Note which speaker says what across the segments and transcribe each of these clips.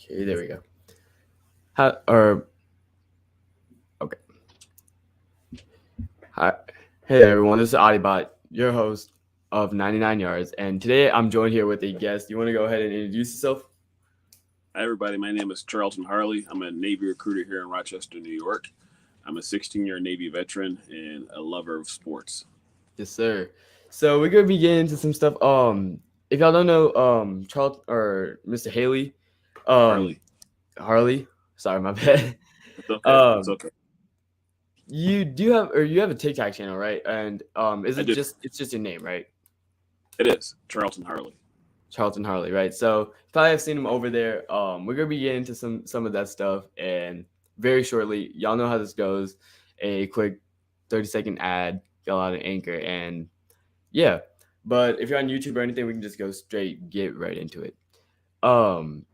Speaker 1: Okay, there we go. Hi, or okay. Hi, hey everyone. This is Adibot, your host of 99 Yards, and today I'm joined here with a guest. You want to go ahead and introduce yourself?
Speaker 2: Hi, everybody. My name is Charlton Harley. I'm a Navy recruiter here in Rochester, New York. I'm a 16-year Navy veteran and a lover of sports.
Speaker 1: Yes, sir. So we're gonna be getting into some stuff. If y'all don't know, Charles or Mr. Haley, um,
Speaker 2: Harley.
Speaker 1: Harley. Sorry, my bad.
Speaker 2: It's okay. It's
Speaker 1: um,
Speaker 2: okay.
Speaker 1: you do have, or you have a TikTok channel, right? And is
Speaker 2: I
Speaker 1: it
Speaker 2: do.
Speaker 1: it's just your name, right?
Speaker 2: It is Charlton Harley.
Speaker 1: Charlton Harley, right? So you probably have seen him over there. We're gonna be getting into some of that stuff, and very shortly, y'all know how this goes. A quick 30-second ad, go out an anchor, and yeah. But if you're on YouTube or anything, we can just go straight, get right into it. Um,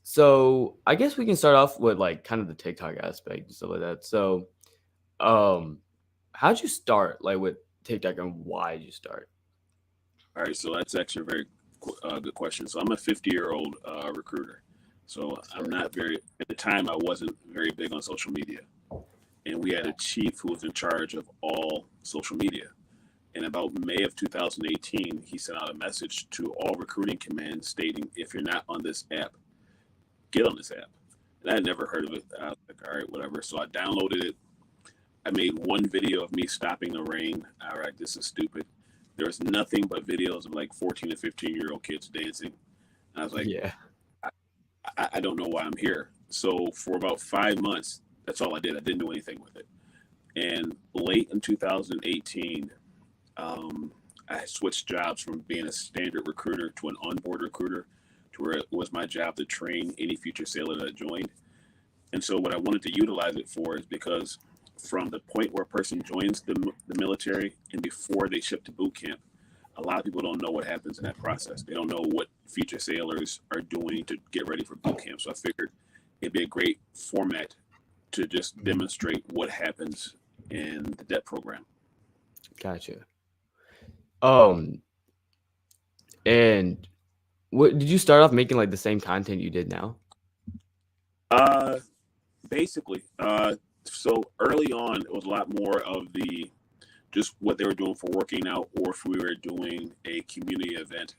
Speaker 1: so I guess we can start off with like kind of the TikTok aspect and stuff like that. So, um, how'd you start like with TikTok and why did you start?
Speaker 2: All right, so that's actually a very good question. So I'm a 50-year-old recruiter. So I'm
Speaker 1: Sure.
Speaker 2: not very, at the time, I wasn't very big on social media. And we had a chief who was in charge of all social media. In about May of 2018, he sent out a message to all recruiting commands stating, if you're not on this app, get on this app. And I had never heard of it. I was like, all right, whatever. So I downloaded it. I made one video of me stopping the rain. All right, this is stupid. There's nothing but videos of like 14 to 15-year-old kids dancing. And I was like,
Speaker 1: Yeah.
Speaker 2: I don't know why I'm here. So for about 5 months, that's all I did. I didn't do anything with it. And late in 2018, um, I switched jobs from being a standard recruiter to an onboard recruiter, to where it was my job to train any future sailor that joined. And so, what I wanted to utilize it for is because from the point where a person joins the military and before they ship to boot camp, a lot of people don't know what happens in that process. They don't know what future sailors are doing to get ready for boot camp. So I figured it'd be a great format to just
Speaker 1: Mhm.
Speaker 2: demonstrate what happens in the debt program.
Speaker 1: Gotcha. Um, and what did you start off making like the same content you did now?
Speaker 2: Uh, Basically, so early on, it was a lot more of the just what they were doing for working out, or if we were doing a community event.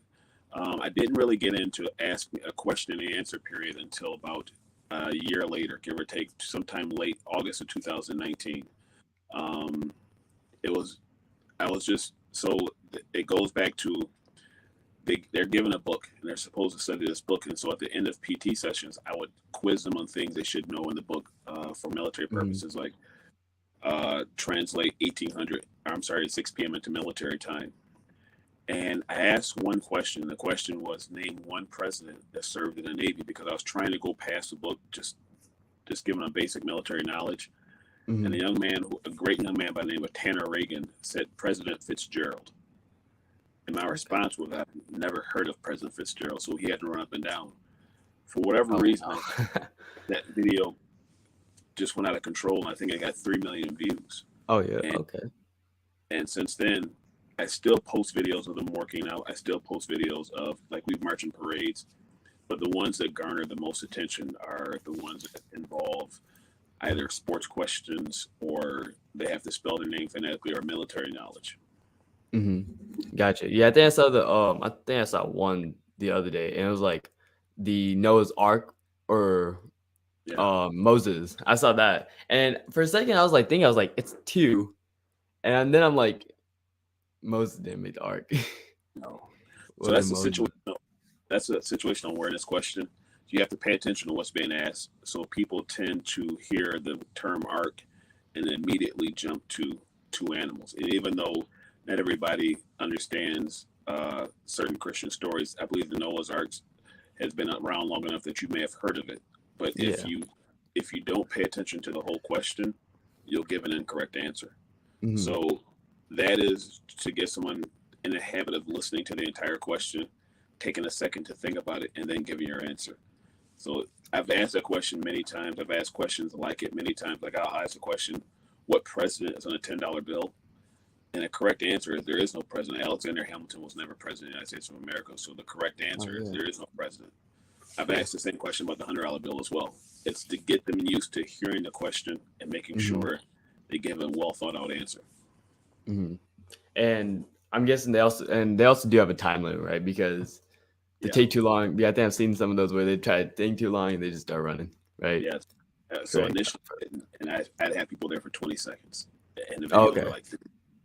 Speaker 2: I didn't really get into ask a question and answer period until about a year later, give or take, sometime late August of 2019. Um, it was I was just so it goes back to they're given a book and they're supposed to study this book, and so at the end of PT sessions, I would quiz them on things they should know in the book for military
Speaker 1: Mhm.
Speaker 2: purposes, like translate 1800. I'm sorry, 6 p.m. into military time. And I asked one question. The question was, name one president that served in the Navy, because I was trying to go past the book, just giving them basic military knowledge. And
Speaker 1: Mhm.
Speaker 2: a great young man by the name of Tanner Reagan, said President Fitzgerald. And my
Speaker 1: Okay.
Speaker 2: response was, I've never heard of President Fitzgerald, so he had to run up and down. For whatever
Speaker 1: Oh
Speaker 2: reason,
Speaker 1: wow.
Speaker 2: that video just went out of control, and I think I got 3 million views.
Speaker 1: Oh yeah.
Speaker 2: And
Speaker 1: Okay.
Speaker 2: and since then, I still post videos of them working out. I still post videos of like we march in parades, but the ones that garner the most attention are the ones that involve either sports questions, or they have to spell their name phonetically, or military knowledge.
Speaker 1: Mhm. Gotcha. Yeah, I think I saw the I think I saw one the other day, and it was like the Noah's Ark or
Speaker 2: Yeah.
Speaker 1: Moses. I saw that, and for a second I was like thinking I was like it's two, and then I'm like Moses didn't make the ark.
Speaker 2: No. So
Speaker 1: Well, then Moses.
Speaker 2: that's a situational awareness question. You have to pay attention to what's being asked. So people tend to hear the term ark and immediately jump to two animals. And even though not everybody understands certain Christian stories, I believe the Noah's Ark has been around long enough that you may have heard of it. But
Speaker 1: Yeah.
Speaker 2: if you don't pay attention to the whole question, you'll give an incorrect answer.
Speaker 1: Mhm.
Speaker 2: So that is to get someone in the habit of listening to the entire question, taking a second to think about it, and then giving your answer. So I've asked that question many times. I've asked questions like it many times. Like I'll ask a question, what president is on a $10 bill? And the correct answer is there is no president. Alexander Hamilton was never president of the United States of America. So the correct
Speaker 1: Oh
Speaker 2: answer is
Speaker 1: yeah.
Speaker 2: there is no president. I've asked the same question about the $100 bill as well. It's to get them used to hearing the question and making
Speaker 1: Hmm.
Speaker 2: sure they give a well thought out answer.
Speaker 1: Hmm. And I'm guessing they also do have a time limit, right? Because they
Speaker 2: Yeah.
Speaker 1: take too long. Yeah, I think I've seen some of those where they try to think too long and they just start running, right?
Speaker 2: Yes. So
Speaker 1: Correct.
Speaker 2: initially, and I'd have people there for 20 seconds, and the
Speaker 1: Oh,
Speaker 2: videos are
Speaker 1: okay.
Speaker 2: like,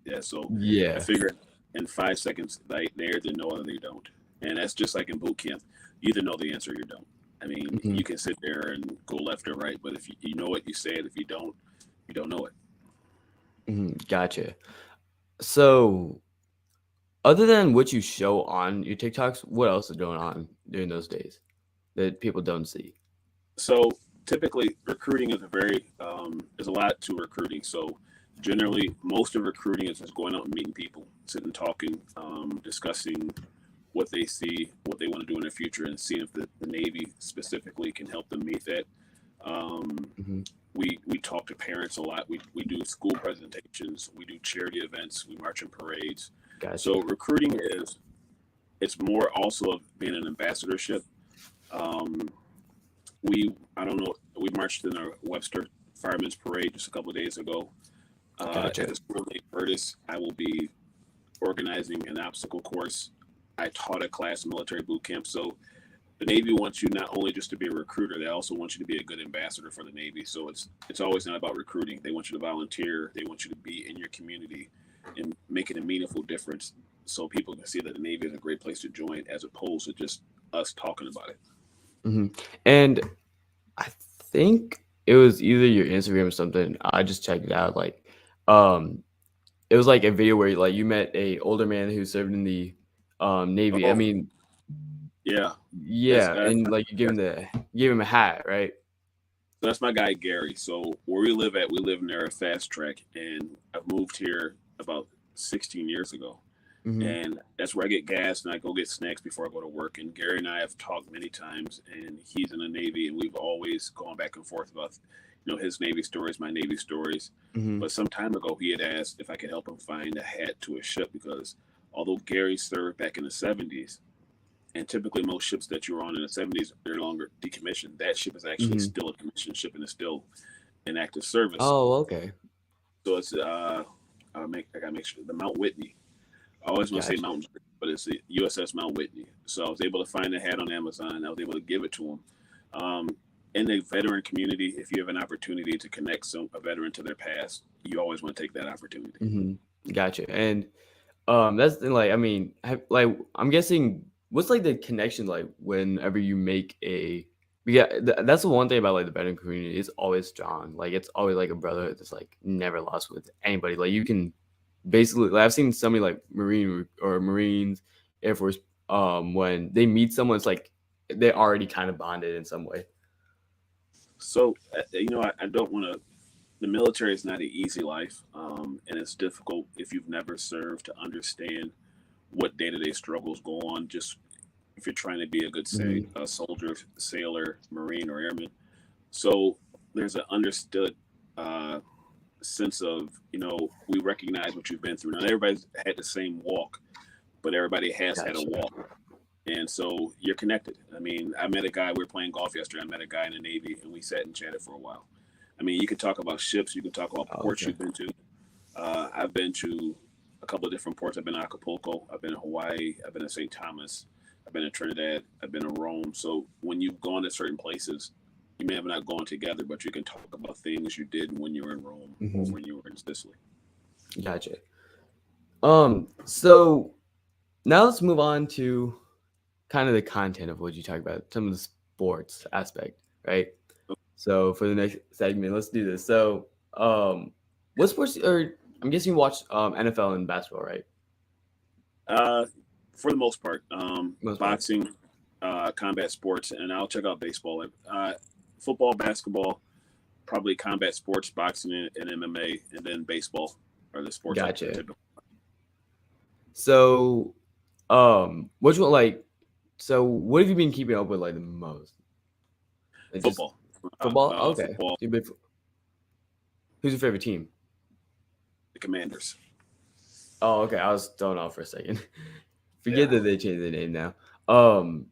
Speaker 2: yeah. So I
Speaker 1: Yeah.
Speaker 2: figure in 5 seconds, they either know or they don't, and that's just like in boot camp. You either know the answer or you don't. I mean,
Speaker 1: Hmm.
Speaker 2: you can sit there and go left or right, but if you know it, you say it. If you don't know it.
Speaker 1: Hmm. Gotcha. So, other than what you show on your TikToks, what else is going on during those days that people don't see?
Speaker 2: So typically, recruiting is there's a lot to recruiting. So generally, most of recruiting is just going out and meeting people, sitting, talking, discussing what they see, what they want to do in the future, and seeing if the Navy specifically can help them meet that. Um,
Speaker 1: Hmm.
Speaker 2: we talk to parents a lot. We do school presentations. We do charity events. We march in parades.
Speaker 1: Gotcha.
Speaker 2: So recruiting it's more also of being an ambassadorship. Um, I don't know, we marched in a Webster Firemen's Parade just a couple of days ago. At
Speaker 1: Gotcha.
Speaker 2: the school named Curtis, I will be organizing an obstacle course. I taught a class in military boot camp. So the Navy wants you not only just to be a recruiter, they also want you to be a good ambassador for the Navy. So it's always not about recruiting. They want you to volunteer. They want you to be in your community and making a meaningful difference so people can see that the Navy is a great place to join as opposed to just us talking about it.
Speaker 1: Hmm. And I think it was either your Instagram or something. I just checked it out. Um, it was like a video where like you met a older man who served in the Navy. I
Speaker 2: Oh,
Speaker 1: mean,
Speaker 2: yeah. That's
Speaker 1: yeah, and like you give him a hat, right?
Speaker 2: That's my guy Gary. So where we live at, we live near a fast track, and I've moved here about 16 years ago,
Speaker 1: Hmm.
Speaker 2: and that's where I get gas and I go get snacks before I go to work. And Gary and I have talked many times, and he's in the Navy, and we've always gone back and forth about, his Navy stories, my Navy stories.
Speaker 1: Hmm.
Speaker 2: But some time ago, he had asked if I could help him find a hat to a ship because although Gary served back in the 70s, and typically most ships that you're on in the 70s they're no longer decommissioned. That ship is actually
Speaker 1: Hmm.
Speaker 2: still a commissioned ship and is still in active service.
Speaker 1: Oh, okay,
Speaker 2: So it's I gotta make sure the Mount Whitney. I always want to say
Speaker 1: gotcha.
Speaker 2: Mount, but it's the USS Mount Whitney. So I was able to find a hat on Amazon. I was able to give it to him. Um, in the veteran community, if you have an opportunity to connect a veteran to their past, you always want to take that opportunity.
Speaker 1: Hmm. Gotcha. And that's the thing, like I mean, I'm guessing what's like the connection like whenever you make a yeah, that's the one thing about like the veteran community. It's always strong. Like it's always like a brotherhood that's like never lost with anybody. Like you can basically like, I've seen so many like Marines, Air Force, when they meet someone, it's like they're already kind of bonded in some way.
Speaker 2: So I don't want to. The military is not an easy life, and it's difficult if you've never served to understand what day-to-day struggles go on. Just if you're trying to be a good, say,
Speaker 1: Hmm.
Speaker 2: a soldier, sailor, marine, or airman. So there's an understood uh, sense of we recognize what you've been through. Not everybody's had the same walk, but everybody has had a
Speaker 1: Gotcha.
Speaker 2: walk. And so you're connected. I mean, I met a guy, we were playing golf yesterday. I met a guy in the Navy and we sat and chatted for a while. I mean, you can talk about ships, you can talk about
Speaker 1: Oh,
Speaker 2: ports
Speaker 1: okay.
Speaker 2: you've been to. I've been to a couple of different ports. I've been to Acapulco, I've been to Hawaii, I've been to St. Thomas, I've been to Trinidad, I've been to Rome. So when you've gone to certain places, you may have not gone together, but you can talk about things you did when you were in Rome or
Speaker 1: Hmm.
Speaker 2: when you were in Sicily.
Speaker 1: Gotcha. So now let's move on to kind of the content of what you talk about, some of the sports aspect, right? So for the next segment, let's do this. So, what sports? Or I'm guessing you watch NFL and basketball, right?
Speaker 2: Uh, for the most part,
Speaker 1: Most part.
Speaker 2: boxing, combat sports, and I'll check out baseball. Football, basketball, probably combat sports, boxing, and MMA, and then baseball are the sports I
Speaker 1: Gotcha.
Speaker 2: typically.
Speaker 1: So, which one like? So, what have you been keeping up with like the most? Like just
Speaker 2: Football,
Speaker 1: football? Okay.
Speaker 2: football,
Speaker 1: Who's your favorite team?
Speaker 2: the Commanders.
Speaker 1: Oh, okay. I was thrown off for a second.
Speaker 2: Yeah.
Speaker 1: Forget that they changed their name now. Um,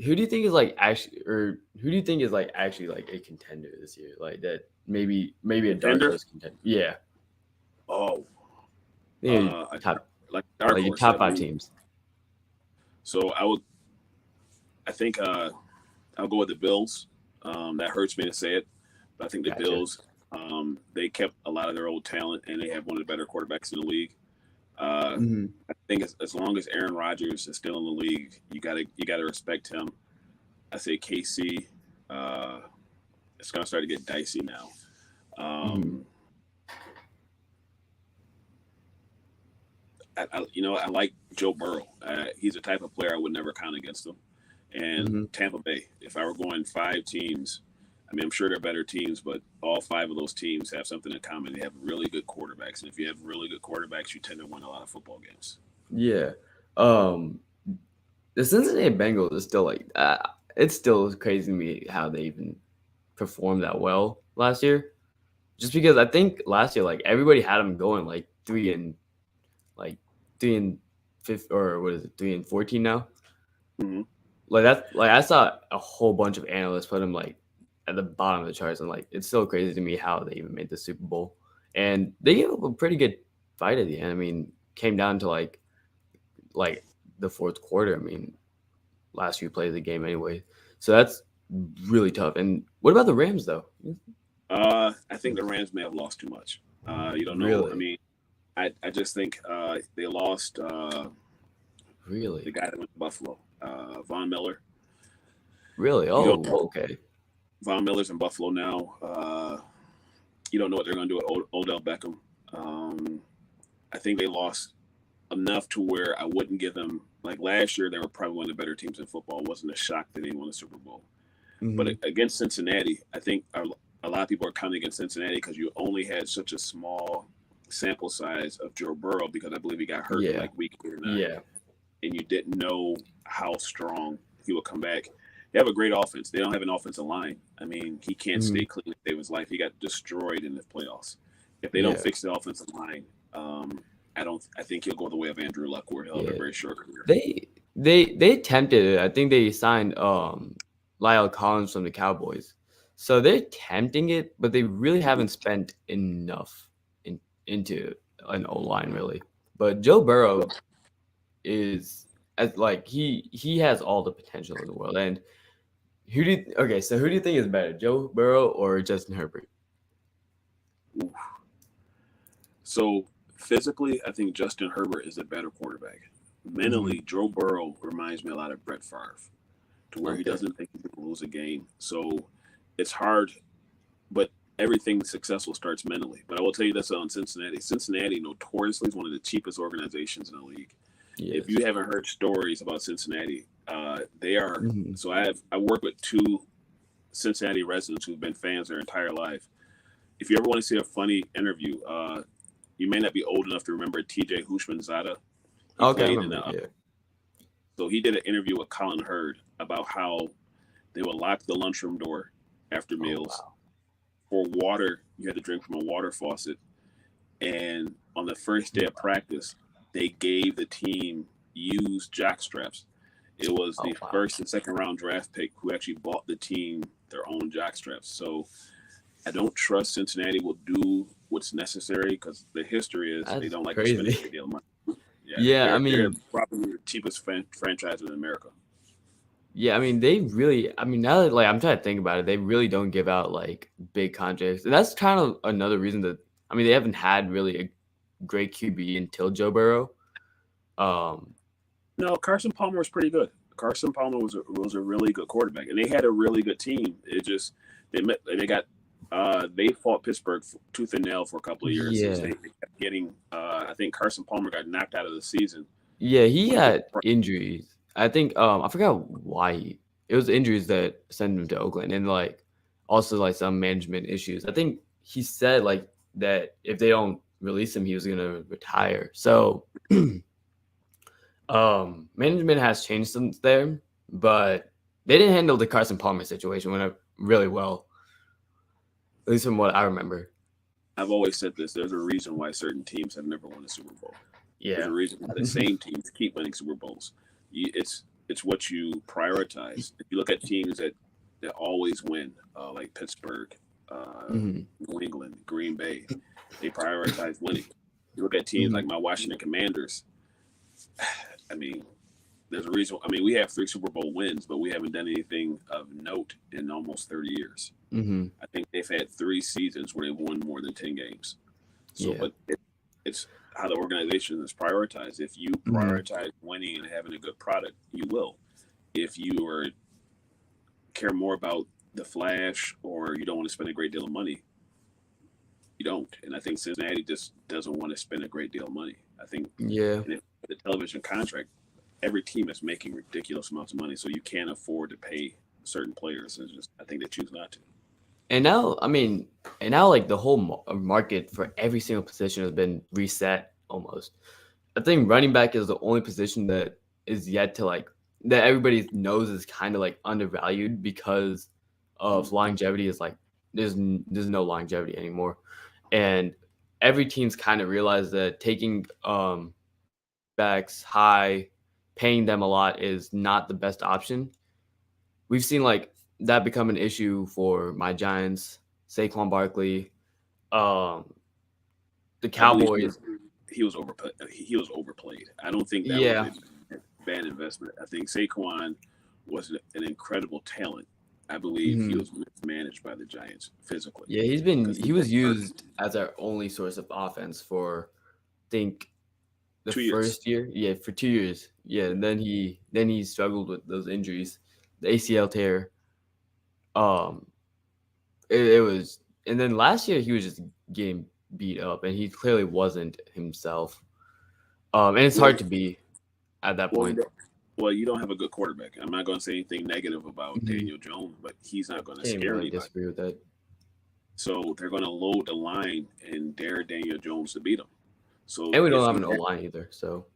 Speaker 1: who do you think is like actually, or who do you think is like actually like a contender this year? Like that maybe a dark
Speaker 2: Contender?
Speaker 1: horse contender. Yeah,
Speaker 2: Oh,
Speaker 1: maybe
Speaker 2: a
Speaker 1: top
Speaker 2: like dark
Speaker 1: like your
Speaker 2: horse.
Speaker 1: top five teams.
Speaker 2: So I think I'll go with the Bills. That hurts me to say it, but I think the
Speaker 1: Gotcha.
Speaker 2: Bills, they kept a lot of their old talent, and they have one of the better quarterbacks in the league. Uh,
Speaker 1: Hmm.
Speaker 2: I think as long as Aaron Rodgers is still in the league, you gotta respect him. I say KC. Uh, it's gonna start to get dicey now.
Speaker 1: Hmm.
Speaker 2: Um, I like Joe Burrow. He's a type of player I would never count against him. And
Speaker 1: Hmm.
Speaker 2: Tampa Bay, if I were going five teams, I mean, I'm sure they're better teams, but all five of those teams have something in common. They have really good quarterbacks, and if you have really good quarterbacks, you tend to win a lot of football games.
Speaker 1: Yeah. Um, the Cincinnati Bengals is still like it's still crazy to me how they even performed that well last year. Just because I think last year like everybody had them going like like 3-5 or what is it 3-14 now?
Speaker 2: Mm-hmm.
Speaker 1: Like that's like I saw a whole bunch of analysts put them like at the bottom of the charts, and like it's so crazy to me how they even made the Super Bowl, and they gave up a pretty good fight at the end. I mean, came down to like the fourth quarter. I mean, last few plays of the game anyway, so that's really tough. And what about the Rams though?
Speaker 2: I think the Rams may have lost too much. You don't know. I
Speaker 1: Really,
Speaker 2: mean, I just think they lost the
Speaker 1: really,
Speaker 2: guy that went to Buffalo, Von Miller.
Speaker 1: really.
Speaker 2: You don't.
Speaker 1: Oh, okay.
Speaker 2: Von Miller's in Buffalo now. You don't know what they're going to do with Odell Beckham. Um, I think they lost enough to where I wouldn't give them like last year. They were probably one of the better teams in football. It wasn't a shock that they won the Super Bowl. But
Speaker 1: Hmm.
Speaker 2: against Cincinnati, I think a lot of people are counting against Cincinnati because you only had such a small sample size of Joe Burrow because I believe he got hurt in
Speaker 1: Yeah,
Speaker 2: like week 8 or 9,
Speaker 1: yeah,
Speaker 2: and you didn't know how strong he would come back. They have a great offense. They don't have an offensive line. I mean, he can't
Speaker 1: hmm,
Speaker 2: stay clean to save his life. He got destroyed in the playoffs. If they don't
Speaker 1: yeah,
Speaker 2: fix the offensive line, I don't. I think he'll go the way of Andrew Luck, where he'll have a
Speaker 1: yeah.
Speaker 2: very short career.
Speaker 1: They attempted it. I think they signed Lyle Collins from the Cowboys. So they're tempting it, but they really haven't spent enough into an O line really. But Joe Burrow is as like he has all the potential in the world. And so who do you think is better, Joe Burrow or Justin Herbert?
Speaker 2: So physically, I think Justin Herbert is a better quarterback.
Speaker 1: Hmm.
Speaker 2: Mentally, Joe Burrow reminds me a lot of Brett Favre, to where he
Speaker 1: Okay.
Speaker 2: doesn't think he can lose a game. So it's hard, but everything successful starts mentally. But I will tell you this on Cincinnati. Cincinnati notoriously is one of the cheapest organizations in the league. If
Speaker 1: Yes.
Speaker 2: you haven't heard stories about Cincinnati, they are.
Speaker 1: Hmm.
Speaker 2: So I work with two Cincinnati residents who've been fans their entire life. If you ever want to see a funny interview, you may not be old enough to remember T.J. Hushmanzada. He
Speaker 1: Okay, I
Speaker 2: played in
Speaker 1: remember.
Speaker 2: the.
Speaker 1: Yeah.
Speaker 2: So he did an interview with Colin Hurd about how they would lock the lunchroom door after
Speaker 1: Oh
Speaker 2: meals.
Speaker 1: wow.
Speaker 2: For water, you had to drink from a water faucet. And on the first day of practice, they gave the team used jock straps. It was
Speaker 1: Oh
Speaker 2: the
Speaker 1: wow.
Speaker 2: first and second round draft pick who actually bought the team their own jock straps. So I don't trust Cincinnati will do what's necessary because the history is they
Speaker 1: That's
Speaker 2: don't like to spend a
Speaker 1: crazy.
Speaker 2: great deal of money. Yeah,
Speaker 1: Yeah, I
Speaker 2: they're
Speaker 1: mean,
Speaker 2: probably the cheapest franchise in America.
Speaker 1: yeah, I mean, they really. I mean, now that like I'm trying to think about it, they really don't give out like big contracts, and that's kind of another reason that I mean they haven't had really a great QB until Joe Burrow. Um,
Speaker 2: No, Carson Palmer was pretty good. Carson Palmer was a really good quarterback, and they had a really good team. It just they got they fought Pittsburgh tooth and nail for a couple of years. Since
Speaker 1: yeah,
Speaker 2: they kept getting I think Carson Palmer got knocked out of the season
Speaker 1: yeah, he
Speaker 2: when he
Speaker 1: had injuries. I think I forgot why it was injuries that sent him to Oakland, and like also like some management issues. I think he said like that if they don't release him, he was gonna retire. So management has changed since there, but they didn't handle the Carson Palmer situation really well, at least from what I remember.
Speaker 2: I've always said this. There's a reason why certain teams have never won a Super Bowl. There's a
Speaker 1: Yeah.
Speaker 2: reason why the same teams keep winning Super Bowls. It's It's what you prioritize. If you look at teams that always win, like Pittsburgh,
Speaker 1: Mm-hmm.
Speaker 2: New England, Green Bay, they prioritize winning. You look at teams
Speaker 1: Mm-hmm.
Speaker 2: like my Washington Commanders. I mean, there's a reason. I mean, we have 3 Super Bowl wins, but we haven't done anything of note in almost 30 years.
Speaker 1: Mm-hmm.
Speaker 2: I think they've had 3 seasons where they've won more than 10 games. So,
Speaker 1: Yeah.
Speaker 2: but it's how the organization is prioritized. If you
Speaker 1: Mm-hmm.
Speaker 2: prioritize winning and having a good product, you will. If you are care more about the flash or you don't want to spend a great deal of money, you don't. And I think Cincinnati just doesn't want to spend a great deal of money. I think
Speaker 1: Yeah.
Speaker 2: in the television contract, every team is making ridiculous amounts of money, so you can't afford to pay certain players. And just I think they choose not to.
Speaker 1: And now, I mean, and now like the whole market for every single position has been reset almost. I think running back is the only position that is yet to like that everybody knows is kind of like undervalued because of longevity. Is like there's no longevity anymore, and every team's kind of realized that taking backs high, paying them a lot is not the best option. We've seen like that become an issue for my Giants, Saquon Barkley, um, the
Speaker 2: I believe
Speaker 1: Cowboys.
Speaker 2: he was overplayed. He was overplayed. I don't think that was
Speaker 1: Yeah.
Speaker 2: a bad investment. I think Saquon was an incredible talent. I believe he
Speaker 1: Mhm.
Speaker 2: was mismanaged by the Giants physically
Speaker 1: Yeah,
Speaker 2: because he
Speaker 1: he was
Speaker 2: was hurt
Speaker 1: used as our only source of offense for I think the
Speaker 2: 2 years.
Speaker 1: first year. Yeah, for 2 years. Yeah, and then he struggled with those injuries, the ACL tear. Um, it was, and then last year he was just getting beat up, and he clearly wasn't himself. And it's
Speaker 2: Well,
Speaker 1: hard to be at that
Speaker 2: well,
Speaker 1: point.
Speaker 2: you don't have a good quarterback. I'm not going to say anything negative about
Speaker 1: Mhm.
Speaker 2: Daniel Jones, but he's not going to
Speaker 1: Can't even
Speaker 2: scare
Speaker 1: really
Speaker 2: anybody.
Speaker 1: disagree with that.
Speaker 2: So they're going to load the line and dare Daniel Jones to beat him. So
Speaker 1: And we don't
Speaker 2: if
Speaker 1: have
Speaker 2: you
Speaker 1: an O line either, so.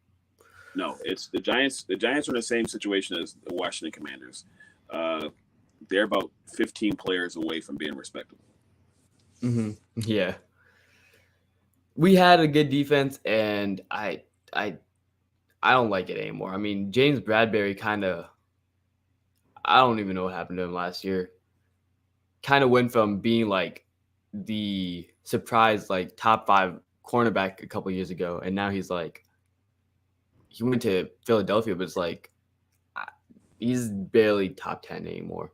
Speaker 2: no, it's the Giants. The Giants are in the same situation as the Washington Commanders. Uh, they're about 15 players away from being respectable.
Speaker 1: Yeah. We had a good defense, and I I don't like it anymore. I mean, James Bradbury kind of I don't even know what happened to him last year. Kind of went from being like the surprise like top 5 cornerback a couple years ago, and now he's like he went to Philadelphia, but it's like I- he's barely top 10 anymore.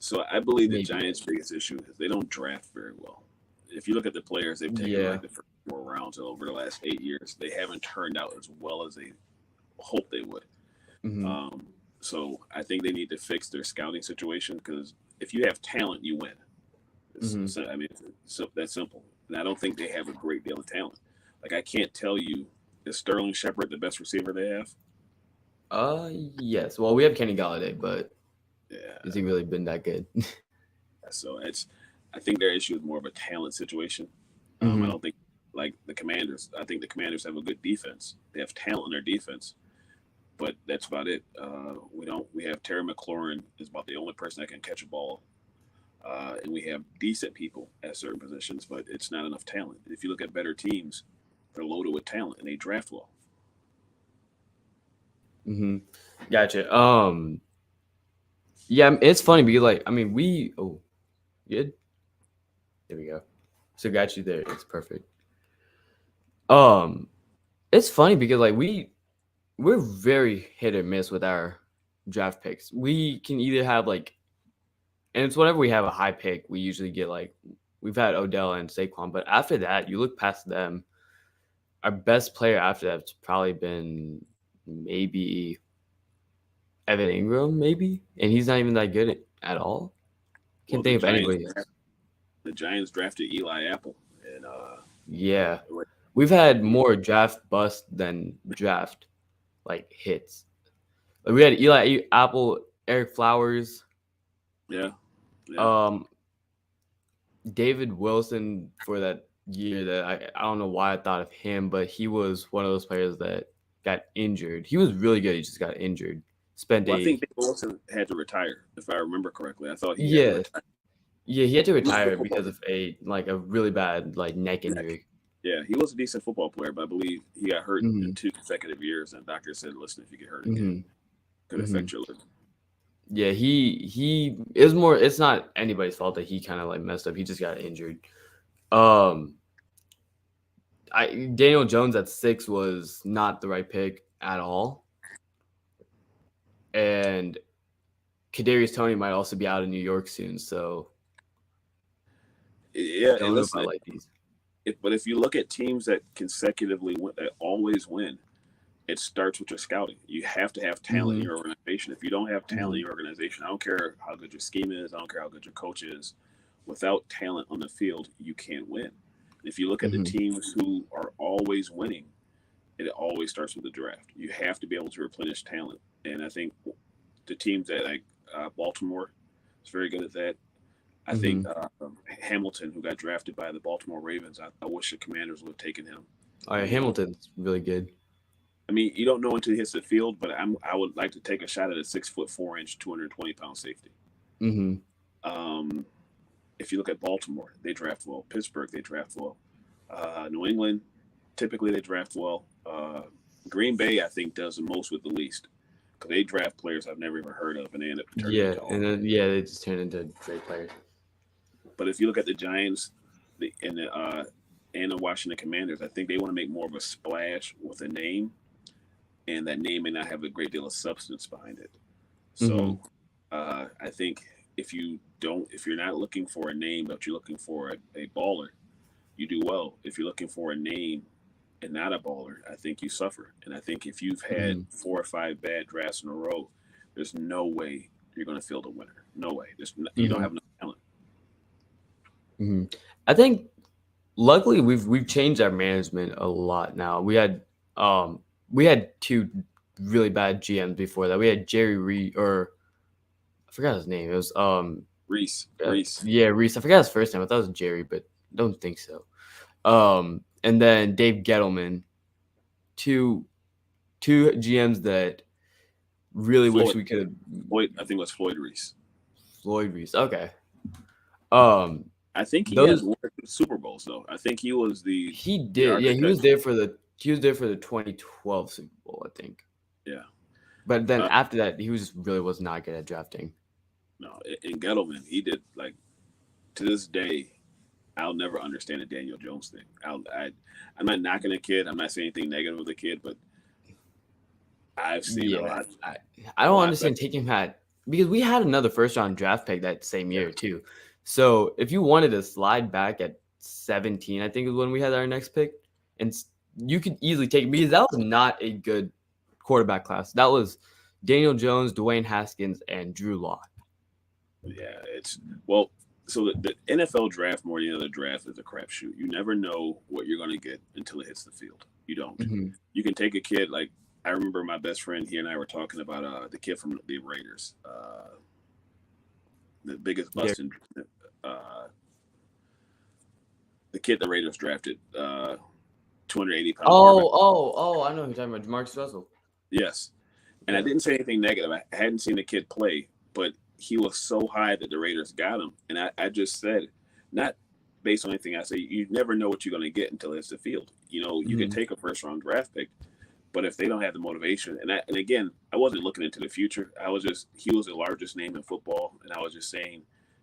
Speaker 2: So I believe the
Speaker 1: Maybe.
Speaker 2: Giants' biggest issue is they don't draft very well. If you look at the players they've taken
Speaker 1: Yeah.
Speaker 2: like the first 4 rounds over the last 8 years, they haven't turned out as well as they hoped they would.
Speaker 1: Hmm.
Speaker 2: Um, so I think they need to fix their scouting situation because if you have talent, you win.
Speaker 1: Hmm.
Speaker 2: I mean, it's that simple. And I don't think they have a great deal of talent. Like I can't tell you, is Sterling Shepard the best receiver they have?
Speaker 1: Yes. Well, we have Kenny Galladay, but has
Speaker 2: Yeah.
Speaker 1: he really been that good?
Speaker 2: So I think their issue is more of a talent situation. I
Speaker 1: Hmm.
Speaker 2: don't think like the Commanders. I think the Commanders have a good defense. They have talent in their defense, but that's about it. We don't. We have Terry McLaurin is about the only person that can catch a ball, and we have decent people at certain positions, but it's not enough talent. If you look at better teams, they're loaded with talent and they draft well.
Speaker 1: Hmm. Gotcha. Yeah, it's funny because like I mean we good. There we go. So got you there. It's perfect. Um, it's funny because like we're very hit or miss with our draft picks. We can either have like, and it's whenever we have a high pick, we usually get like we've had Odell and Saquon, but after that, you look past them. Our best player after that's probably been maybe Evan Ingram, maybe, and he's not even that good at all.
Speaker 2: Well,
Speaker 1: Can't think of anybody else.
Speaker 2: the Giants drafted Eli Apple, and
Speaker 1: Yeah, we've had more draft bust than draft like hits. Like we had Eli Apple, Eric Flowers,
Speaker 2: yeah, yeah.
Speaker 1: um, David Wilson for that year that I don't know why I thought of him, but he was one of those players that got injured. He was really good. He just got injured. Spent
Speaker 2: Well, I think
Speaker 1: a
Speaker 2: Dave Wilson had to retire, if I remember correctly. I thought he had to
Speaker 1: yeah
Speaker 2: retire.
Speaker 1: yeah he had to
Speaker 2: He was a good
Speaker 1: retire
Speaker 2: football
Speaker 1: because of a like a really bad like neck
Speaker 2: neck.
Speaker 1: injury.
Speaker 2: Yeah, he was a decent football player, but I believe he got hurt in
Speaker 1: Hmm.
Speaker 2: 2 consecutive years, and the doctor said, "Listen, if you get hurt again,
Speaker 1: Hmm.
Speaker 2: could
Speaker 1: Mm-hmm.
Speaker 2: affect your living.
Speaker 1: Yeah, he is more. It's not anybody's fault that he kind of like messed up. He just got injured. Um, Daniel Jones at 6 was not the right pick at all, and Kadarius Toney might also be out of New York soon. So
Speaker 2: Yeah,
Speaker 1: don't
Speaker 2: and
Speaker 1: know if I
Speaker 2: listen,
Speaker 1: like these.
Speaker 2: but if you look at teams that consecutively win, that always win, it starts with your scouting. You have to have talent in
Speaker 1: Mm-hmm.
Speaker 2: your organization. If you don't have talent in
Speaker 1: Mm-hmm.
Speaker 2: your organization, I don't care how good your scheme is, I don't care how good your coach is. Without talent on the field, you can't win. If you look at the
Speaker 1: Mm-hmm.
Speaker 2: teams who are always winning, it always starts with the draft. You have to be able to replenish talent, and I think the teams that like Baltimore is very good at that. I think
Speaker 1: Mm-hmm.
Speaker 2: Hamilton, who got drafted by the Baltimore Ravens, I wish the Commanders would have taken him.
Speaker 1: All right, Hamilton's really good.
Speaker 2: I mean, you don't know until he hits the field, but I would like to take a shot at a 6'4" 220 pound safety.
Speaker 1: Mm-hmm.
Speaker 2: Um, if you look at Baltimore, they draft well. Pittsburgh, they draft well. New England, typically they draft well. Green Bay, I think, does the most with the least because they draft players I've never even heard of, and they end up turning
Speaker 1: Yeah,
Speaker 2: into all.
Speaker 1: and then they just turn into great players.
Speaker 2: But if you look at the Giants and the Washington Commanders, I think they want to make more of a splash with a name, and that name may not have a great deal of substance behind it.
Speaker 1: Mm-hmm.
Speaker 2: So I think if you're not looking for a name, but you're looking for a baller, you do well. If you're looking for a name and not a baller, I think you suffer. And I think if you've had
Speaker 1: Mm-hmm.
Speaker 2: 4 or 5 bad drafts in a row, there's no way you're going to field a winner. No way. You don't
Speaker 1: Mm-hmm.
Speaker 2: have enough talent.
Speaker 1: Mm-hmm. I think luckily we've changed our management a lot now. We had 2 really bad GMs before that. We had Jerry Reed, or I forgot his name. It was
Speaker 2: Reese.
Speaker 1: yeah, Reese. I forgot his first name. I thought it was Jerry, but I don't think so. And then Dave Gettleman, two GMs that really wish
Speaker 2: Floyd.
Speaker 1: we could.
Speaker 2: I think it was Floyd Reese.
Speaker 1: Floyd Reese. Okay. Um,
Speaker 2: I think he has
Speaker 1: those
Speaker 2: won Super Bowls though. I think he was the
Speaker 1: he
Speaker 2: the
Speaker 1: did. Yeah,
Speaker 2: architect.
Speaker 1: he was there for the 2012 Super Bowl, I think.
Speaker 2: Yeah.
Speaker 1: But then
Speaker 2: Uh,
Speaker 1: after that, he was not good at drafting.
Speaker 2: no, in Gettleman, he did like to this day. I'll never understand the Daniel Jones thing. I'm not knocking the kid. I'm not saying anything negative with the kid, but I've seen
Speaker 1: Yeah, I
Speaker 2: a
Speaker 1: don't
Speaker 2: lot better.
Speaker 1: understand taking him at because we had another first round draft pick that same year too. So if you wanted to slide back at 17, I think is when we had our next pick, and you could easily take it because that was not a good quarterback class. That was Daniel Jones, Dwayne Haskins, and Drew Lock.
Speaker 2: Yeah, it's well. So the NFL draft more than the other draft is a crapshoot. You never know what you're going to get until it hits the field. You don't.
Speaker 1: Mm-hmm.
Speaker 2: You can take a kid like I remember my best friend. He and I were talking about the kid from the Raiders, the biggest
Speaker 1: Yeah.
Speaker 2: bust in uh, the kid the Raiders drafted, 280 pound quarterback.
Speaker 1: I know who you're talking about, Marcus Russell.
Speaker 2: Yes, and I
Speaker 1: Yeah.
Speaker 2: didn't say anything negative. I hadn't seen the kid play, but he was so high that the Raiders got him. And I just said, not based on anything I say, you never know what you're going to get until it's the field. You know, you can
Speaker 1: Mm-hmm.
Speaker 2: take a first round draft pick, but if they don't have the motivation, and again, I wasn't looking into the future. He was the largest name in football, and I was just saying,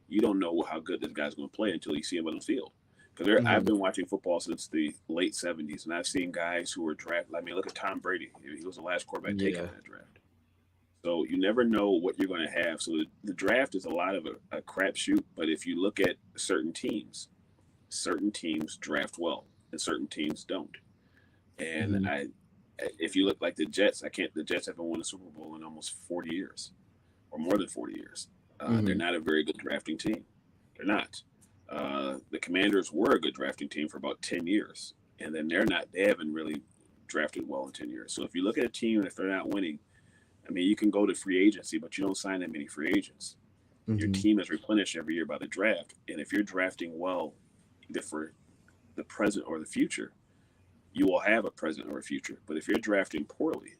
Speaker 2: you don't know how good this guy's going to play until you see him on the field. Because I've
Speaker 1: Mm-hmm.
Speaker 2: been watching football since the late '70s, and I've seen guys who were drafted. I mean, look at Tom Brady; he was the last quarterback taken
Speaker 1: Yeah.
Speaker 2: in that draft. So you never know what you're going to have. So the draft is a lot of a crapshoot. But if you look at certain teams draft well, and certain teams don't. And
Speaker 1: Mm-hmm.
Speaker 2: if you look like the Jets, the Jets haven't won a Super Bowl in almost 40 years, or more than 40 years. They're
Speaker 1: Mm-hmm.
Speaker 2: not a very good drafting team. They're not. The Commanders were a good drafting team for about 10 years, and then they haven't really drafted well in 10 years. So if you look at a team and if they're not winning, I mean, you can go to free agency, but you don't sign that many free agents. Your
Speaker 1: Mm-hmm.
Speaker 2: team is replenished every year by the draft, and if you're drafting well, either for the present or the future, you will have a present or a future. But if you're drafting poorly,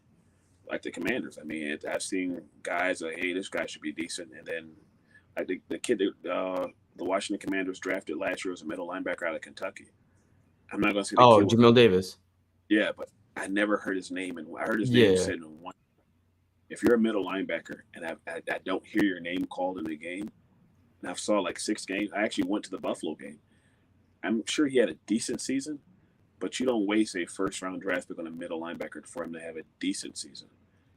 Speaker 2: like the Commanders, I mean, I've seen guys like, hey, this guy should be decent, and then like the kid that the Washington Commanders drafted last year was a middle linebacker out of Kentucky. I'm not gonna say the
Speaker 1: Oh,
Speaker 2: kid was,
Speaker 1: Jamil Davis.
Speaker 2: yeah, but I never heard his name, and I heard his name
Speaker 1: Yeah.
Speaker 2: said in one. if you're a middle linebacker and I don't hear your name called in the game, and I've saw like 6 games. I actually went to the Buffalo game. I'm sure he had a decent season, but you don't waste a first round draft pick on a middle linebacker for him to have a decent season.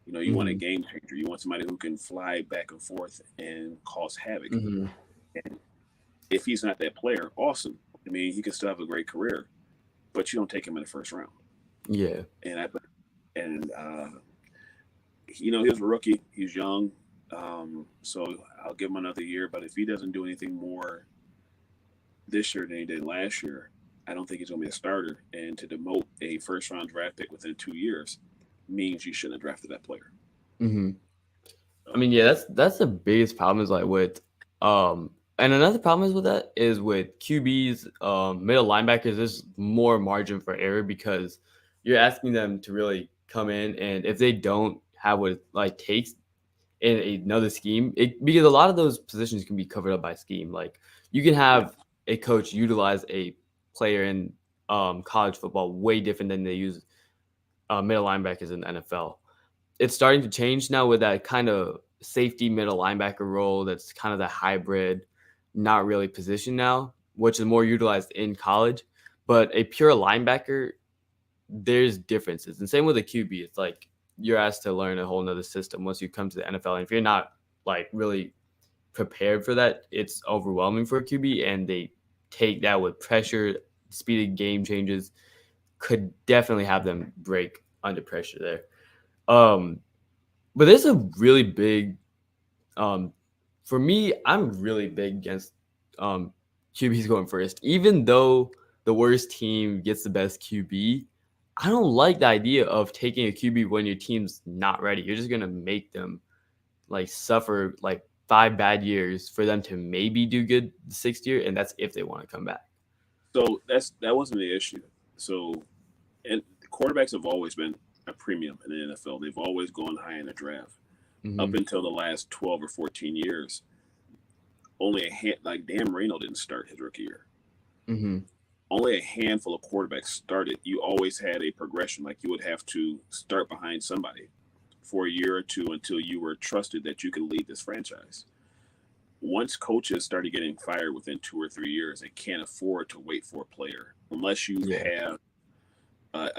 Speaker 2: You know, you want a
Speaker 1: Mm-hmm.
Speaker 2: game changer. You want somebody who can fly back and forth and cause havoc.
Speaker 1: Mm-hmm.
Speaker 2: And if he's not that player, awesome. I mean, he can still have a great career, but you don't take him in the first round.
Speaker 1: Yeah.
Speaker 2: And you know, he was a rookie. He's young, so I'll give him another year. But if he doesn't do anything more this year than he did last year, I don't think he's going to be a starter. And to demote a first round draft pick within 2 years means you shouldn't have drafted that player.
Speaker 1: Mm-hmm. I
Speaker 2: So,
Speaker 1: mean, yeah, that's the biggest problem is like with and another problem is with that is with QBs, middle linebackers, there's more margin for error because you're asking them to really come in, and if they don't have what it like takes in another scheme, because a lot of those positions can be covered up by scheme. Like you can
Speaker 2: yeah.
Speaker 1: have a coach utilize a player in college football way different than they use middle linebackers in the NFL. It's starting to change now with that kind of safety middle linebacker role that's kind of the hybrid, not really position now, which is more utilized in college. But a pure linebacker, there's differences. And same with a QB. It's like you're asked to learn a whole nother system once you come to the NFL. And if you're not like really prepared for that, it's overwhelming for a QB. And they take that with pressure, speed of game changes, could definitely have them break under pressure there. Um, but there's a really big um for me, I'm really big against um QBs going first. Even though the worst team gets the best QB, I don't like the idea of taking a QB when your team's not ready. You're just gonna make them like suffer like 5 bad years for them to maybe do good the 6th year, and that's if they want to come back.
Speaker 2: So that wasn't the issue. So, and quarterbacks have always been a premium in the NFL. They've always gone high in the draft. Up
Speaker 1: Mm-hmm.
Speaker 2: until the last 12 or 14 years, only like Dan Marino didn't start his rookie year.
Speaker 1: Mm-hmm.
Speaker 2: Only a handful of quarterbacks started. You always had a progression. Like you would have to start behind somebody for a year or two until you were trusted that you could lead this franchise. Once coaches started getting fired within 2 or 3 years, they can't afford to wait for a player unless you
Speaker 1: Yeah.
Speaker 2: have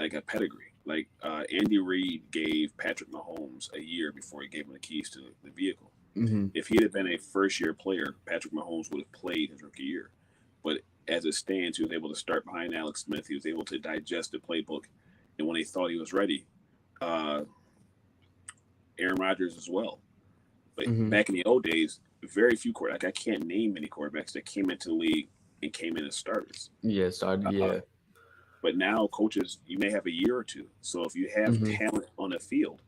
Speaker 2: like a pedigree. Like Andy Reid gave Patrick Mahomes a year before he gave him the keys to the vehicle.
Speaker 1: Mm-hmm.
Speaker 2: If he had been a first year player, Patrick Mahomes would have played his rookie year. But as it stands, he was able to start behind Alex Smith. He was able to digest the playbook. And when they thought he was ready, uh, Aaron Rodgers as well. But
Speaker 1: Mm-hmm.
Speaker 2: back in the old days, very few quarterbacks. Like I can't name many quarterbacks that came into the league and came in as starters.
Speaker 1: Yeah, started.
Speaker 2: Uh,
Speaker 1: Yeah.
Speaker 2: but now coaches, you may have a year or two. So if you have
Speaker 1: Mm-hmm.
Speaker 2: talent on the field,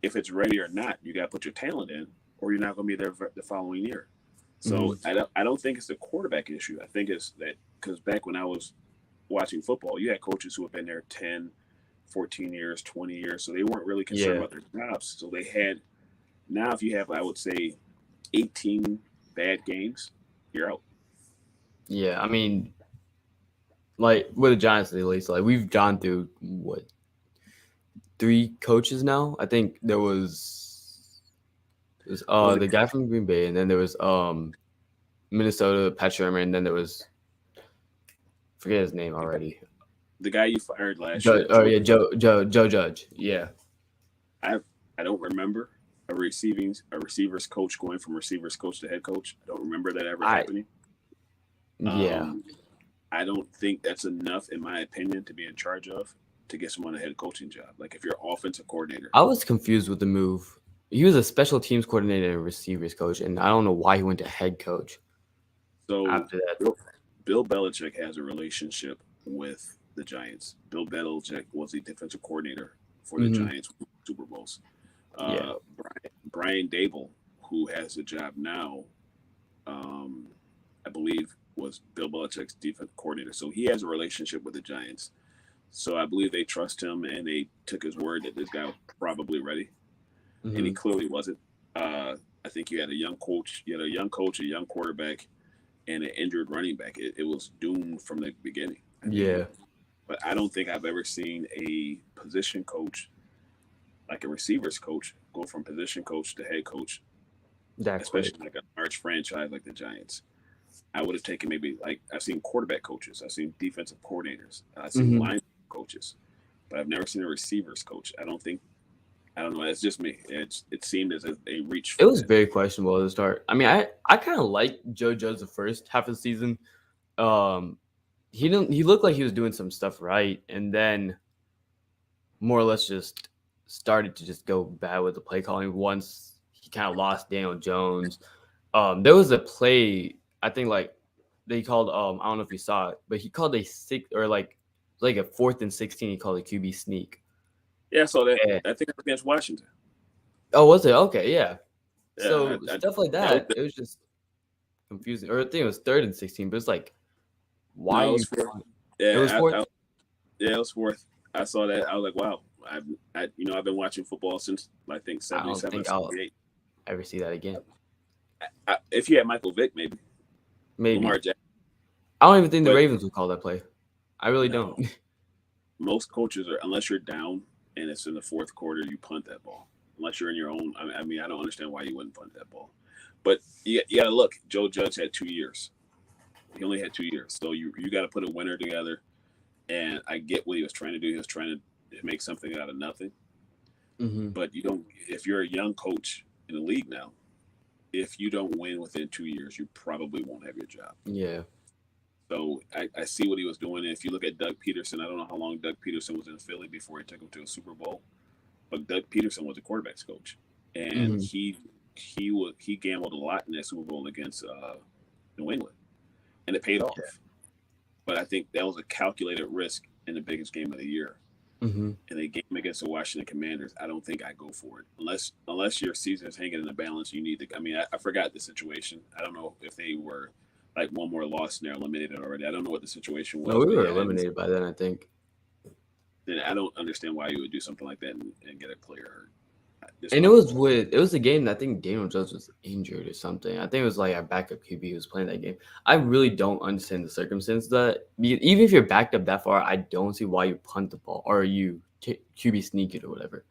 Speaker 2: if it's ready or not, you got to put your talent in, or you're not going to be there the following year.
Speaker 1: Mm-hmm.
Speaker 2: So I don't think it's a quarterback issue. I think it's that because back when I was watching football, you had coaches who have been there 10, 14 years, 20 years. So they weren't really concerned
Speaker 1: Yeah.
Speaker 2: about their jobs. So they had, now if you have, I would say, 18 bad games, you're out.
Speaker 1: Yeah. I mean, like with the Giants at least, like we've gone through what 3 coaches now. I think there was
Speaker 2: Well,
Speaker 1: the guy from Green Bay, and then there was Minnesota Pat Shermer, and then there was forget his name
Speaker 2: the, guy-
Speaker 1: already.
Speaker 2: the guy you fired last year,
Speaker 1: Oh
Speaker 2: Joe,
Speaker 1: yeah, Joe Judge. Yeah.
Speaker 2: I I don't remember a receivers coach going from receivers coach to head coach. I don't remember that ever
Speaker 1: I
Speaker 2: happening.
Speaker 1: yeah.
Speaker 2: Um, I don't think that's enough, in my opinion, to be in charge of to get someone a head coaching job. Like if you're offensive coordinator.
Speaker 1: I was confused with the move. He was a special teams coordinator and receivers coach, and I don't know why he went to head coach
Speaker 2: So
Speaker 1: after that.
Speaker 2: Bill Belichick has a relationship with the Giants. Bill Belichick was the defensive coordinator for the
Speaker 1: Hmm.
Speaker 2: Giants Super Bowls.
Speaker 1: Yeah.
Speaker 2: Brian Dable, who has a job now, um, I believe was Bill Belichick's defense coordinator. So he has a relationship with the Giants. So I believe they trust him and they took his word that this guy was probably ready. And he
Speaker 1: Hmm.
Speaker 2: clearly wasn't. I think you had a young coach, a young quarterback, and an injured running back. It was doomed from the beginning. I think,
Speaker 1: Yeah.
Speaker 2: but I don't think I've ever seen a position coach like a receivers coach go from position coach to head coach,
Speaker 1: That quick.
Speaker 2: especially like a large franchise like the Giants. I would have taken maybe like I've seen quarterback coaches, I've seen defensive coordinators, I've seen
Speaker 1: Mm-hmm.
Speaker 2: line coaches, but I've never seen a receivers coach. I don't know. It's just me. It seemed as if they reached
Speaker 1: It
Speaker 2: for
Speaker 1: was
Speaker 2: that.
Speaker 1: very questionable at the start. I mean, I kind of liked Joe Judge the first half of the season. Um, he looked like he was doing some stuff right, and then more or less just started to just go bad with the play calling once he kind of lost Daniel Jones. There was a play I think like they called I don't know if you saw it, but he called a six or like a 4th and 16. He called a QB sneak.
Speaker 2: Yeah, I saw that.
Speaker 1: And,
Speaker 2: I think it was against Washington.
Speaker 1: oh, was it? Okay, yeah.
Speaker 2: Yeah,
Speaker 1: So stuff like
Speaker 2: that was
Speaker 1: that, it was just confusing. Or I think it was 3rd and 16, but it's like, why
Speaker 2: no, it
Speaker 1: you?
Speaker 2: was fourth.
Speaker 1: It was
Speaker 2: Yeah,
Speaker 1: fourth.
Speaker 2: yeah, it was fourth. I saw that. I was like, wow. I've been watching football since I think
Speaker 1: I don't
Speaker 2: 77,
Speaker 1: think I'll
Speaker 2: 78.
Speaker 1: ever see that again.
Speaker 2: If you had Michael Vick, maybe Lamar
Speaker 1: Maybe.
Speaker 2: Jackson,
Speaker 1: I don't even think the
Speaker 2: but
Speaker 1: Ravens would call that play. I really don't.
Speaker 2: no. Most coaches are unless you're down and it's in the fourth quarter, you punt that ball. Unless you're in your own. I mean, I don't understand why you wouldn't punt that ball. But you got to look. Joe Judge had 2 years. He only had 2 years, so you got to put a winner together. And I get what he was trying to do. He was trying to make something out of nothing.
Speaker 1: Hmm.
Speaker 2: But you don't. If you're a young coach in the league now, if you don't win within 2 years, you probably won't have your job.
Speaker 1: Yeah.
Speaker 2: So I see what he was doing. And if you look at Doug Peterson, I don't know how long Doug Peterson was in Philly before he took him to a Super Bowl. But Doug Peterson was a quarterbacks coach, and
Speaker 1: Hmm.
Speaker 2: he gambled a lot in that Super Bowl against New England, and it paid off. But I think that was a calculated risk in the biggest game of the year.
Speaker 1: Hmm.
Speaker 2: In a game against the Washington Commanders, I don't think I go for it unless your season is hanging in the balance. You need to. I mean, I forgot the situation. I don't know if they were like one more loss and they're eliminated already. I don't know what the situation
Speaker 1: No,
Speaker 2: was,
Speaker 1: we
Speaker 2: but
Speaker 1: were
Speaker 2: yeah,
Speaker 1: eliminated by then, I think.
Speaker 2: then I don't understand why you would do something like that and get a player hurt. Just
Speaker 1: And
Speaker 2: my own thought.
Speaker 1: it was a game that I think Daniel Jones was injured or something. I think it was like our backup QB who was playing that game. I really don't understand the circumstance of that. Even if you're backed up that far, I don't see why you punt the ball or you QB sneak it or whatever.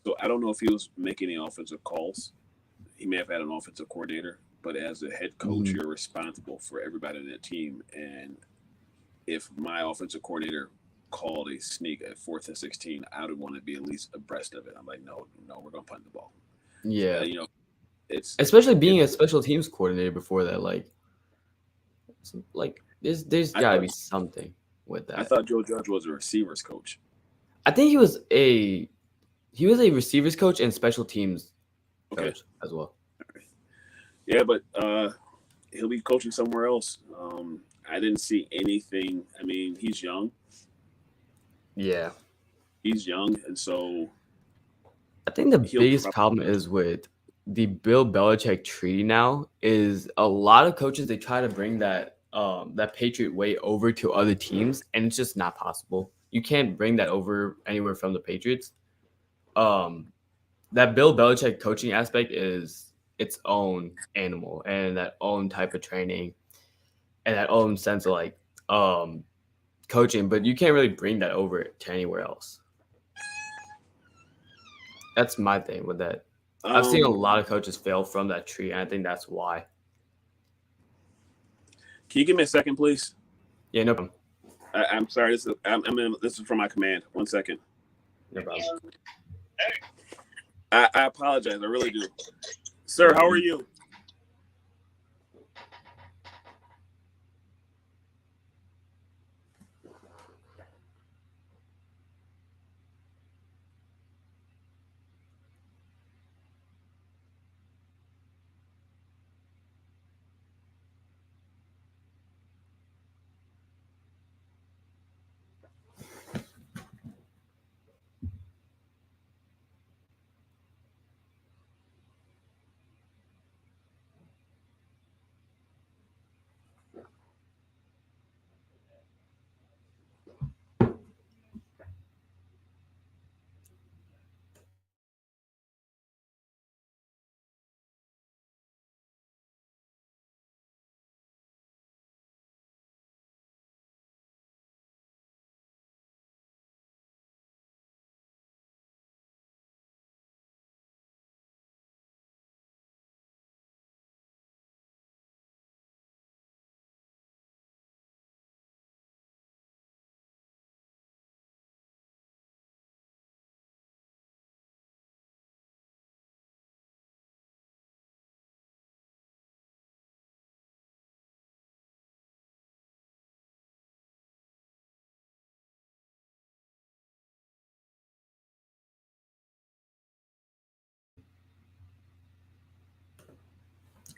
Speaker 2: So I don't know if he was making any offensive calls. He may have had an offensive coordinator, but as a head coach,
Speaker 1: Hmm.
Speaker 2: you're responsible for everybody in that team. And if my offensive coordinator called a sneak at 4th and 16, I would want to be at least abreast of it. I'm like, no, no, we're gonna punt the ball.
Speaker 1: Yeah.
Speaker 2: You know, it's
Speaker 1: Especially
Speaker 2: it.
Speaker 1: being a special teams coordinator before that, like there's
Speaker 2: I
Speaker 1: got to
Speaker 2: thought
Speaker 1: be something with
Speaker 2: I
Speaker 1: that.
Speaker 2: thought Joe Judge was a receivers coach.
Speaker 1: I think he was a receivers coach and special teams
Speaker 2: Okay,
Speaker 1: coach as well.
Speaker 2: yeah, but he'll be coaching somewhere else. I didn't see anything. I mean, he's young.
Speaker 1: Yeah.
Speaker 2: He's young, and so
Speaker 1: I think the
Speaker 2: he'll
Speaker 1: biggest
Speaker 2: probably.
Speaker 1: problem is with the Bill Belichick tree now is a lot of coaches they try to bring that Patriot way over to other teams and it's just not possible. You can't bring that over anywhere from the Patriots. Um that Bill Belichick coaching aspect is its own animal and that own type of training and that own sense of um coaching, but you can't really bring that over to anywhere else. That's my thing with that. I've seen a
Speaker 2: Um,
Speaker 1: lot of coaches fail from that tree, and I think that's why.
Speaker 2: can you give me a second, please?
Speaker 1: Yeah, no problem.
Speaker 2: I'm sorry. This is from my command. 1 second.
Speaker 1: No problem.
Speaker 2: I apologize. I really do. Sir, how are you?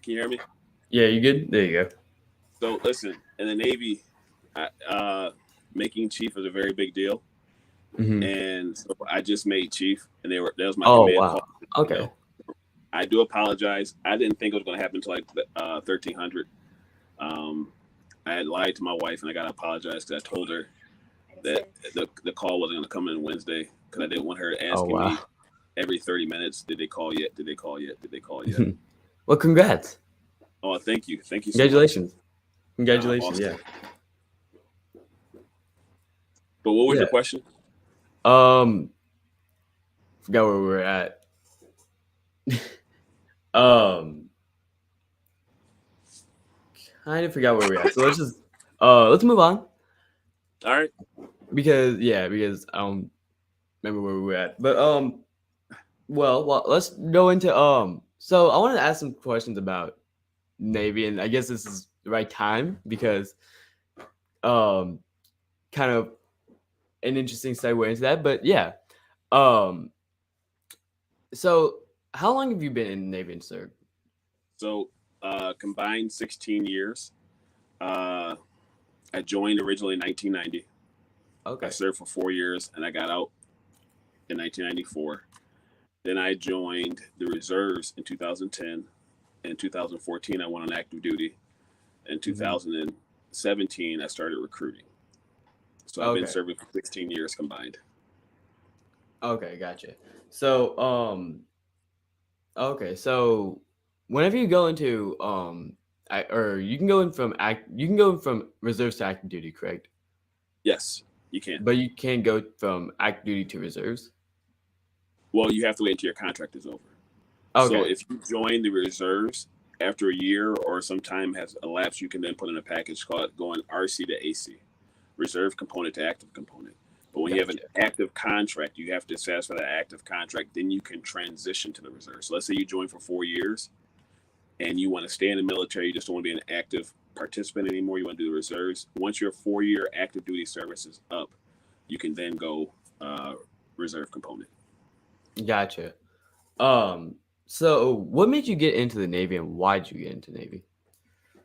Speaker 2: Can you hear me?
Speaker 1: Yeah, you good? There you go.
Speaker 2: So listen, in the Navy, making chief was a very big deal,
Speaker 1: Hmm.
Speaker 2: and so I just made chief, and that was my
Speaker 1: Oh
Speaker 2: command
Speaker 1: wow.
Speaker 2: call. You
Speaker 1: Okay.
Speaker 2: know, I do apologize. I didn't think it was going to happen until like 1300. Um, I had lied to my wife, and I got to apologize because I told her that the call wasn't going to come in Wednesday because I didn't want her
Speaker 1: Oh
Speaker 2: asking
Speaker 1: wow.
Speaker 2: me every 30 minutes, did they call yet? Did they call yet? Did they call yet?
Speaker 1: Well, congrats.
Speaker 2: Oh, thank you so much.
Speaker 1: Congratulations. Congratulations.
Speaker 2: Awesome.
Speaker 1: Yeah.
Speaker 2: But what was
Speaker 1: Yeah.
Speaker 2: your question?
Speaker 1: Um, forgot where we were at. um, kind of forgot where we're at. So let's move on
Speaker 2: All right.
Speaker 1: because I don't remember where we were at. But well, let's go into So I wanted to ask some questions about Navy, and I guess this is the right time because um, kind of an interesting segue into that. But yeah, um, so how long have you been in the Navy and served?
Speaker 2: So, combined 16 years. Uh, I joined originally in 1990. I
Speaker 1: Okay.
Speaker 2: served for 4 years and I got out in 1994. Then I joined the reserves in 2010. In 2014, I went on active duty. In
Speaker 1: Hmm.
Speaker 2: 2017, I started recruiting. So I've been
Speaker 1: Okay.
Speaker 2: serving for 16 years combined.
Speaker 1: Okay, gotcha. So, okay, so whenever you go into or you can go in from you can go in from reserves to active duty, correct?
Speaker 2: Yes, you can.
Speaker 1: But you can't go from active duty to reserves.
Speaker 2: Well, you have to wait until your contract is over. So
Speaker 1: Okay,
Speaker 2: if you join the reserves after a year or some time has elapsed, you can then put in a package called going RC to AC, reserve component to active component. But when you have an
Speaker 1: gotcha.
Speaker 2: active contract, you have to satisfy that active contract. Then you can transition to the reserve. So let's say you join for 4 years and you want to stay in the military, you just don't want to be an active participant anymore. You want to do the reserves. Once your 4 year active duty service is up, you can then go reserve component.
Speaker 1: Gotcha. Um, so what made you get into the Navy and why did you get into Navy?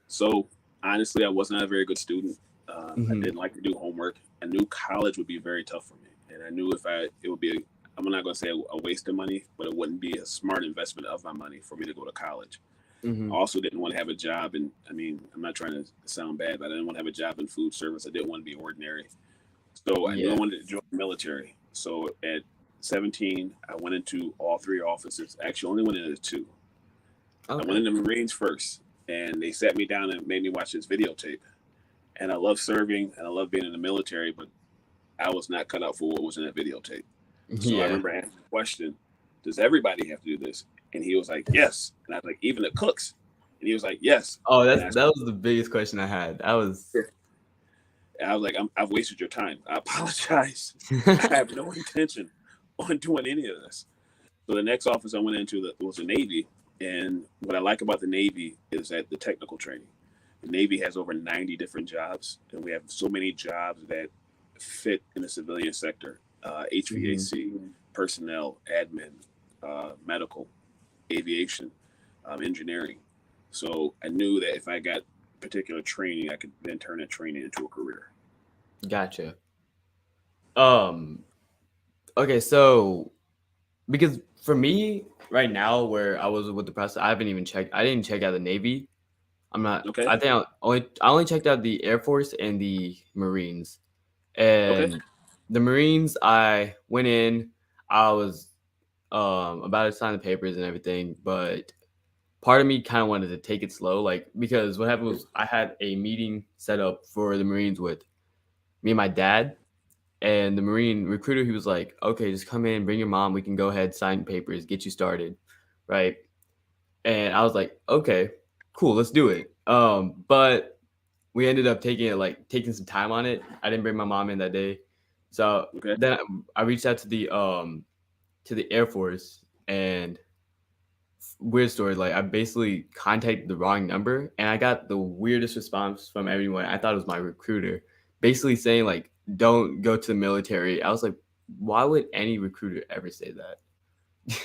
Speaker 2: So honestly, I was not a very good student. I
Speaker 1: Hmm.
Speaker 2: didn't like to do homework. I knew college would be very tough for me, and I knew if it would be. I'm not going to say a waste of money, but it wouldn't be a smart investment of my money for me to go to college. I
Speaker 1: Hmm.
Speaker 2: also didn't want to have a job, and I mean, I'm not trying to sound bad, but I didn't want to have a job in food service. I didn't want to be ordinary. So I knew I
Speaker 1: Yeah.
Speaker 2: wanted to join the military. So at 17, I went into all three offices. Actually, only went into two. I went
Speaker 1: Okay.
Speaker 2: into the Marines first, and they sat me down and made me watch this videotape. And I love serving and I love being in the military, but I was not cut out for what was in that videotape. So I
Speaker 1: Yeah.
Speaker 2: remember asking the question, does everybody have to do this? And he was like, yes. And I was like, even the cooks? And he was like, yes.
Speaker 1: Oh,
Speaker 2: And
Speaker 1: that was the biggest question I had. I was.
Speaker 2: I was like, I've wasted your time. I apologize. I have no intention on doing any of this. So the next office I went into was the Navy. And what I like about the Navy is that the technical training. The Navy has over 90 different jobs, and we have so many jobs that fit in the civilian sector:
Speaker 1: Mhm.
Speaker 2: HVAC, personnel, admin, medical, aviation, engineering. So I knew that if I got particular training, I could then turn that training into a career.
Speaker 1: Gotcha. Um. Okay, so because for me right now, where I was with the press, I haven't even checked. I didn't check out the Navy. I'm not.
Speaker 2: Okay.
Speaker 1: I think I only checked out the Air Force and the Marines.
Speaker 2: Okay.
Speaker 1: And the Marines, I went in. I was about to sign the papers and everything, but part of me kind of wanted to take it slow, like because what happened was I had a meeting set up for the Marines with me and my dad, and the Marine recruiter, he was like, "Okay, just come in, bring your mom. We can go ahead, sign papers, get you started, right?" And I was like, "Okay, cool, let's do it." But we ended up taking some time on it. I didn't bring my mom in that day, so
Speaker 2: Okay.
Speaker 1: then I reached out to the Air Force, and weird story. Like I basically contacted the wrong number, and I got the weirdest response from everyone. I thought it was my recruiter, basically saying like, "Don't go to the military." I was like, "Why would any recruiter ever say that?"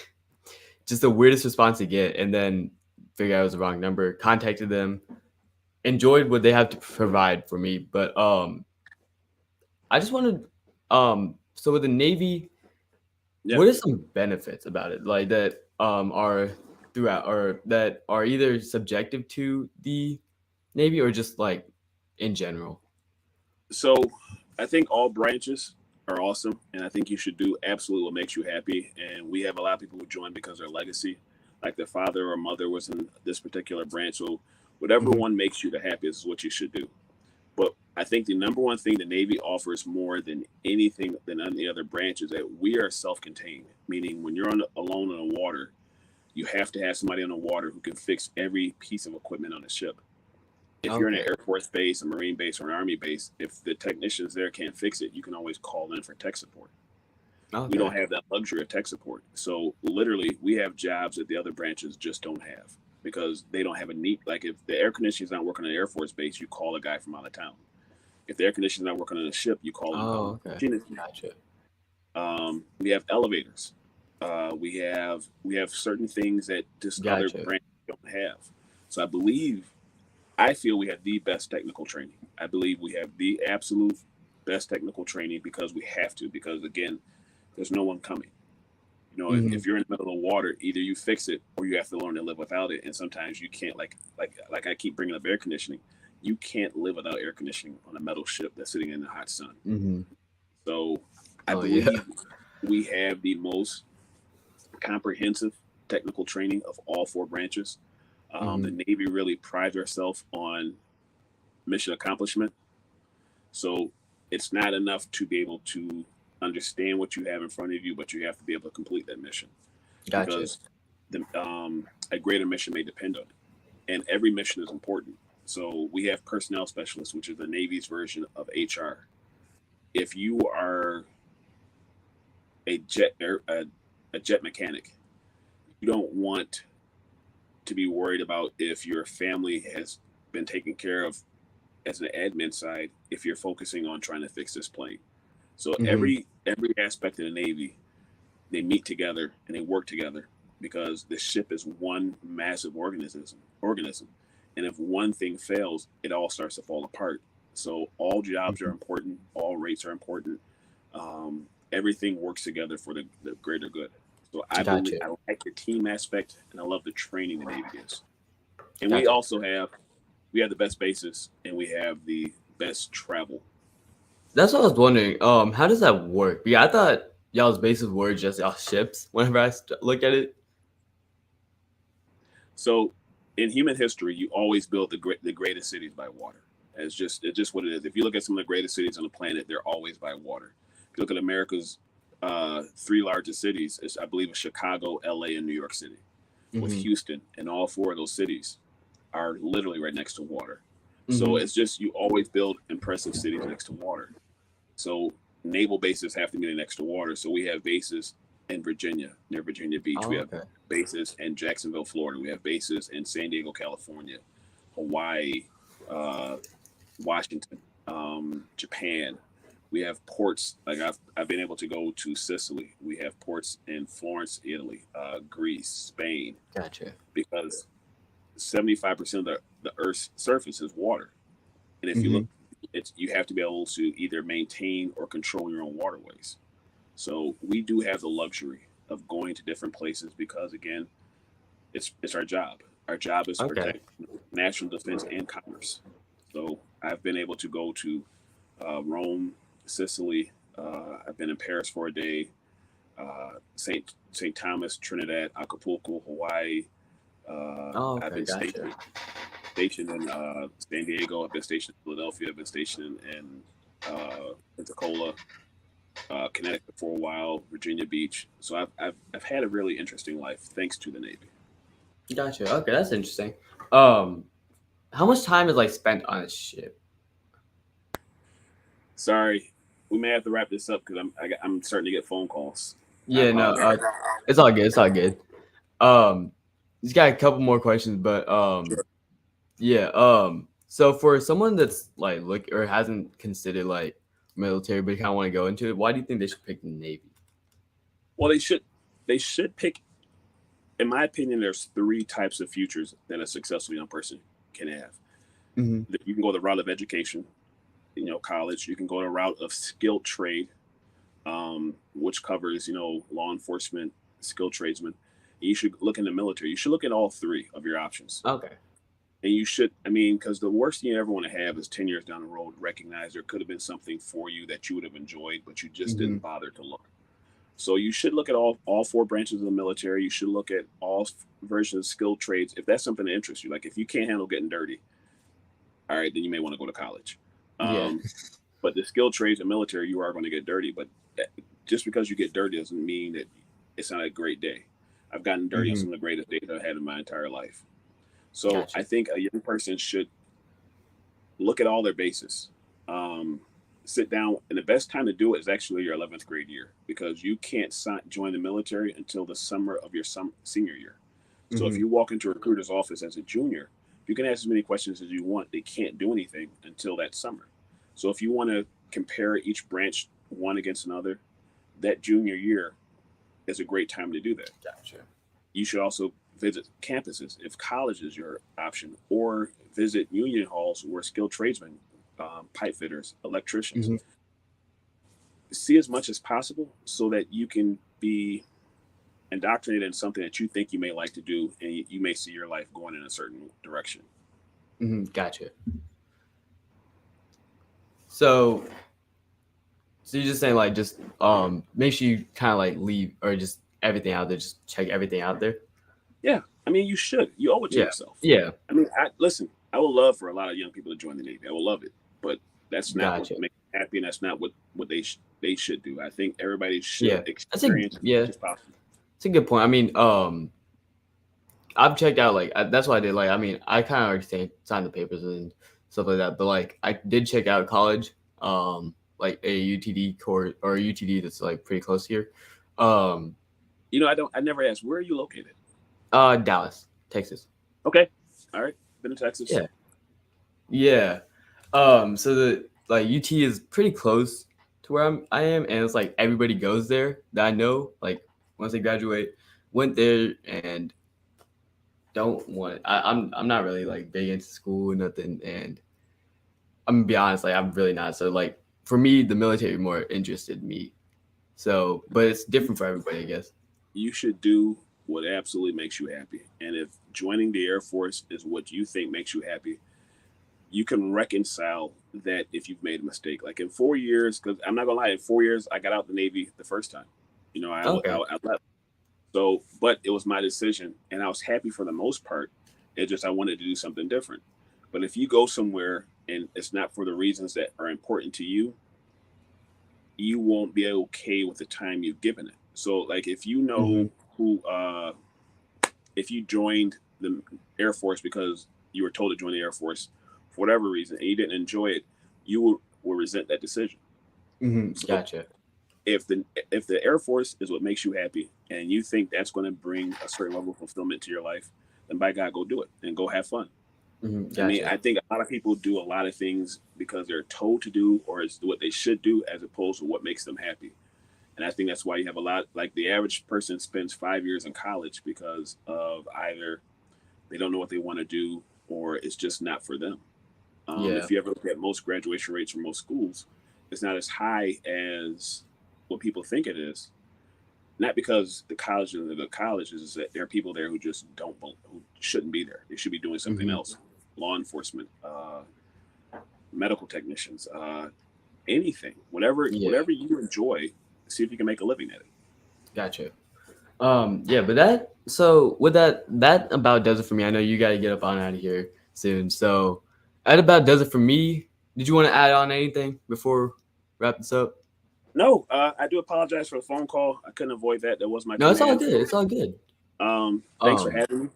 Speaker 1: Just the weirdest response to get. And then figured out it was the wrong number. Contacted them, enjoyed what they have to provide for me, but I just wanted so with the Navy,
Speaker 2: Yeah.
Speaker 1: what are some benefits about it like that are throughout or that are either subjective to the Navy or just like in general?
Speaker 2: So I think all branches are awesome, and I think you should do absolutely what makes you happy. And we have a lot of people who join because their legacy, like their father or mother was in this particular branch. So whatever
Speaker 1: Mhm.
Speaker 2: one makes you the happiest is what you should do. But I think the number one thing the Navy offers more than anything than any other branch is that we are self-contained. Meaning, when you're alone in the water, you have to have somebody on the water who can fix every piece of equipment on the ship. If you're in an
Speaker 1: Okay.
Speaker 2: Air Force base, a Marine base, or an Army base, if the technicians there can't fix it, you can always call in for tech support. We don't
Speaker 1: Okay.
Speaker 2: have that luxury of tech support. So literally, we have jobs that the other branches just don't have because they don't have a need. Like if the air conditioning is not working on an Air Force base, you call a guy from out of town. If the air conditioning is not working on a ship, you call
Speaker 1: Oh,
Speaker 2: a
Speaker 1: okay.
Speaker 2: machinist.
Speaker 1: Gotcha.
Speaker 2: We have elevators. We have certain things that just other
Speaker 1: Gotcha.
Speaker 2: branches don't have. So I feel we have the best technical training. I believe we have the absolute best technical training because we have to. Because again, there's no one coming.
Speaker 1: Hmm.
Speaker 2: If you're in the middle of the water, either you fix it or you have to learn to live without it. And sometimes you can't. Like I keep bringing up air conditioning. You can't live without air conditioning on a metal ship that's sitting in the hot sun.
Speaker 1: Hmm.
Speaker 2: So I
Speaker 1: Oh yeah.
Speaker 2: believe we have the most comprehensive technical training of all four branches.
Speaker 1: Hmm.
Speaker 2: The Navy really prides ourselves on mission accomplishment. So it's not enough to be able to understand what you have in front of you, but you have to be able to complete that mission
Speaker 1: Gotcha.
Speaker 2: because a greater mission may depend on it. And every mission is important. So we have personnel specialists, which is the Navy's version of HR. If you are a a jet mechanic, you don't want to be worried about if your family has been taken care of as an admin side if you're focusing on trying to fix this plane. So
Speaker 1: Hmm.
Speaker 2: every aspect of the Navy, they meet together and they work together because the ship is one massive organism. And if one thing fails, it all starts to fall apart. So all jobs are
Speaker 1: Hmm.
Speaker 2: important, all rates are important. Everything works together for the greater good. So I believe
Speaker 1: Gotcha.
Speaker 2: I like the team aspect and I love the training the Navy gives. And
Speaker 1: Gotcha.
Speaker 2: we have the best bases and we have the best travel.
Speaker 1: That's what I was wondering. How does that work? Yeah, I thought y'all's bases were just y'all ships. Whenever I look at it.
Speaker 2: So in human history, you always build the greatest cities by water. It's just what it is. If you look at some of the greatest cities on the planet, they're always by water. If you look at America's three largest cities, I believe it's Chicago, LA, and New York City, with
Speaker 1: Hmm.
Speaker 2: Houston, and all four of those cities are literally right next to water. So
Speaker 1: Hmm.
Speaker 2: it's just you always build impressive cities next to water. So naval bases have to be next to water. So we have bases in Virginia, near Virginia Beach. We
Speaker 1: Oh,
Speaker 2: have
Speaker 1: okay.
Speaker 2: bases in Jacksonville, Florida. We have bases in San Diego, California, Hawaii, uh, Washington, Japan. We have ports like I've been able to go to Sicily. We have ports in Florence, Italy, Greece, Spain,
Speaker 1: Gotcha.
Speaker 2: because 75% of the Earth's surface is water. And if you
Speaker 1: Hmm.
Speaker 2: look, it's you have to be able to either maintain or control your own waterways. So we do have the luxury of going to different places because again, it's our job. Our job is to
Speaker 1: Okay.
Speaker 2: protect national defense and commerce. So I've been able to go to Rome, Sicily. I've been in Paris for a day. Saint Thomas, Trinidad, Acapulco, Hawaii.
Speaker 1: Oh,
Speaker 2: I've
Speaker 1: okay.
Speaker 2: been
Speaker 1: Gotcha.
Speaker 2: stationed in San Diego. I've been stationed in Philadelphia. I've been stationed in Pensacola, Connecticut for a while, Virginia Beach. So I've had a really interesting life thanks to the Navy.
Speaker 1: Gotcha. Okay, that's interesting. Um, how much time is like spent on a ship?
Speaker 2: Sorry, we may have to wrap this up because I'm starting to get phone calls. I
Speaker 1: Yeah, no,
Speaker 2: apologize.
Speaker 1: it's all good. It's all good. Um, just got a couple more questions, but
Speaker 2: Sure.
Speaker 1: yeah. So for someone that's like look or hasn't considered like military but kind of want to go into it, why do you think they should pick the Navy?
Speaker 2: Well, they should pick in my opinion, there's three types of futures that a successful young person can have.
Speaker 1: Mm-hmm.
Speaker 2: You can go the route of education, college. You can go the route of skilled trade, which covers, law enforcement, skilled tradesmen. You should look in the military. You should look at all three of your options.
Speaker 1: Okay.
Speaker 2: And you should, because the worst thing you ever want to have is 10 years down the road, recognize there could have been something for you that you would have enjoyed, but you just
Speaker 1: Mm-hmm.
Speaker 2: didn't bother to look. So you should look at all four branches of the military. You should look at all versions of skilled trades. If that's something that interests you, like if you can't handle getting dirty, all right, then you may want to go to college.
Speaker 1: Yeah.
Speaker 2: But the skilled trades and military, you are going to get dirty. But just because you get dirty doesn't mean that it's not a great day. I've gotten dirty on
Speaker 1: Mm-hmm.
Speaker 2: some of the greatest days I've had in my entire life. So I
Speaker 1: Gotcha.
Speaker 2: think a young person should look at all their bases. Sit down, and the best time to do it is actually your 11th grade year, because you can't join the military until the summer of your senior year. So if
Speaker 1: Mm-hmm.
Speaker 2: you walk into a recruiter's office as a junior, you can ask as many questions as you want. They can't do anything until that summer. So if you want to compare each branch one against another, that junior year is a great time to do that.
Speaker 1: Gotcha.
Speaker 2: You should also visit campuses if college is your option, or visit union halls where skilled tradesmen, pipe fitters, electricians,
Speaker 1: Mm-hmm.
Speaker 2: see as much as possible so that you can be indoctrinated in something that you think you may like to do, and you may see your life going in a certain direction.
Speaker 1: Mm-hmm. Gotcha. So, so you're just saying like just make sure you kind of like leave or just everything out there, just check everything out there.
Speaker 2: Yeah, you should. You owe it to
Speaker 1: Yeah.
Speaker 2: yourself.
Speaker 1: Yeah.
Speaker 2: Listen. I would love for a lot of young people to join the Navy. I would love it, but that's not what
Speaker 1: Gotcha.
Speaker 2: makes me happy, and that's not what they should do. I think everybody
Speaker 1: Yeah.
Speaker 2: should
Speaker 1: That's a
Speaker 2: experience as
Speaker 1: yeah.
Speaker 2: much as possible.
Speaker 1: It's a good point. I mean, I've checked out like that's what I did. Like, I mean, I kind of already signed the papers and stuff like that. But like, I did check out college, like a UTD course or a UTD that's like pretty close here. Um,
Speaker 2: I never asked, where are you located?
Speaker 1: Dallas, Texas.
Speaker 2: Okay, all right, been in Texas.
Speaker 1: Yeah, yeah. So the like UT is pretty close to where I am, and it's like everybody goes there that I know. Like once they graduate, went there and don't want. I'm not really like big into school or nothing, and I'm gonna be honest, like I'm really not. So like for me, the military more interested me. So, but it's different for everybody, I guess.
Speaker 2: You should do what absolutely makes you happy, and if joining the Air Force is what you think makes you happy, you can reconcile that if you've made a mistake. Like in 4 years, because I'm not gonna lie, in 4 years I got out the Navy the first time.
Speaker 1: Okay.
Speaker 2: I left. So, but it was my decision, and I was happy for the most part. It just I wanted to do something different. But if you go somewhere and it's not for the reasons that are important to you, you won't be okay with the time you've given it. So, like if you
Speaker 1: Hmm.
Speaker 2: know who, if you joined the Air Force because you were told to join the Air Force for whatever reason and you didn't enjoy it, you will resent that decision.
Speaker 1: Hmm.
Speaker 2: So
Speaker 1: Gotcha.
Speaker 2: if the Air Force is what makes you happy and you think that's going to bring a certain level of fulfillment to your life, then by God, go do it and go have fun.
Speaker 1: Hmm. Gotcha.
Speaker 2: I think a lot of people do a lot of things because they're told to do or it's what they should do as opposed to what makes them happy. And I think that's why you have a lot, like the average person spends 5 years in college because of either they don't know what they want to do or it's just not for them.
Speaker 1: Yeah.
Speaker 2: If you ever look at most graduation rates from most schools, it's not as high as what people think it is. Not because the college are the colleges, is that there are people there who just don't, who shouldn't be there. They should be doing something
Speaker 1: Hmm.
Speaker 2: else. Law enforcement, medical technicians, anything,
Speaker 1: Yeah.
Speaker 2: whatever you enjoy, see if you can make a living at it.
Speaker 1: Gotcha. Yeah, but that so with that about does it for me. I know you got to get up on out of here soon. So that about does it for me. Did you want to add on anything before wrap this up?
Speaker 2: No, I do apologize for the phone call. I couldn't avoid that. That was my
Speaker 1: No, it's all
Speaker 2: command.
Speaker 1: good. It's all good.
Speaker 2: Thanks for
Speaker 1: Um,
Speaker 2: having me.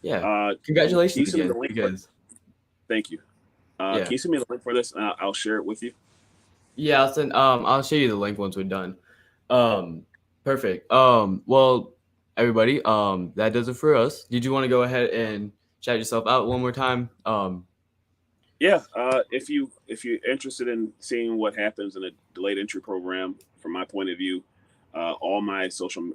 Speaker 1: yeah.
Speaker 2: Can you
Speaker 1: Congratulations
Speaker 2: send me
Speaker 1: again
Speaker 2: the link for?
Speaker 1: because
Speaker 2: Thank you.
Speaker 1: yeah.
Speaker 2: Can you send me the link for this? And I'll share it with you.
Speaker 1: Yeah, I'll show you the link once we're done. Um Perfect. Well, everybody, that does it for us. Did you want to go ahead and shout yourself out one more time?
Speaker 2: Yeah. If you're interested in seeing what happens in a delayed entry program, from my point of view, all my social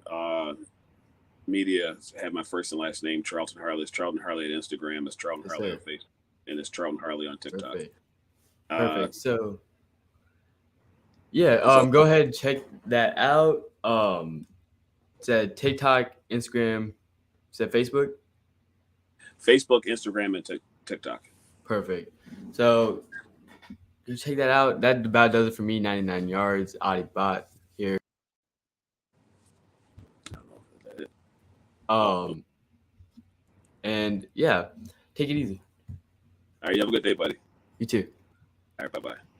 Speaker 2: media have my first and last name, Charlton Harley. It's Charlton Harley at Instagram. It's Charlton
Speaker 1: Yes,
Speaker 2: Harley on
Speaker 1: sir.
Speaker 2: Facebook. And it's Charlton Harley on TikTok.
Speaker 1: Perfect.
Speaker 2: Uh,
Speaker 1: Perfect. So yeah,
Speaker 2: so
Speaker 1: go ahead and check that out. It's at TikTok, Instagram, it's at Facebook.
Speaker 2: Facebook, Instagram, and TikTok.
Speaker 1: Perfect. So you check that out. That about does it for me. 99 yards. Adi Bot here.
Speaker 2: I don't know if that's it.
Speaker 1: And yeah, take it easy.
Speaker 2: All right, you have a good day, buddy.
Speaker 1: You too.
Speaker 2: All right, bye-bye.